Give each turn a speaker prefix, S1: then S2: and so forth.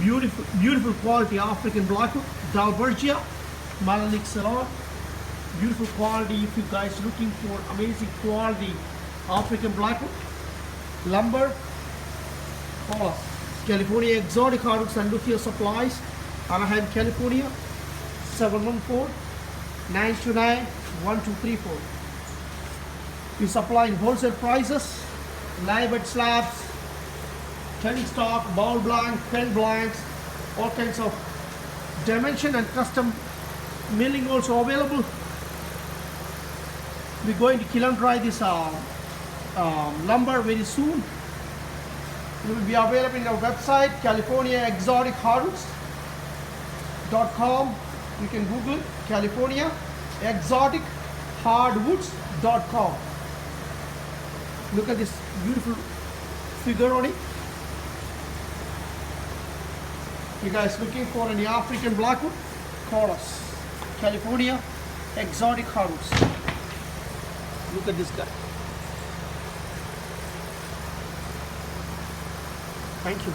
S1: beautiful quality African blackwood, Dalbergia, Malanic Ceylon. Beautiful quality. If you guys looking for amazing quality African blackwood lumber, call us. California Exotic Hardwoods and Luthier Supplies, Anaheim, California, 714-929-1234. We supply in wholesale prices, live at slabs, turning stock, ball blank, pen blanks, all kinds of dimension and custom milling also available. We're going to kiln dry this lumber very soon. It will be available in our website, CaliforniaExoticHardwoods.com. You can Google it, CaliforniaExoticHardwoods.com. Look at this beautiful figure on it. You guys looking for any African blackwood? Call us. California Exotic Hardwoods. Look at this guy. Thank you.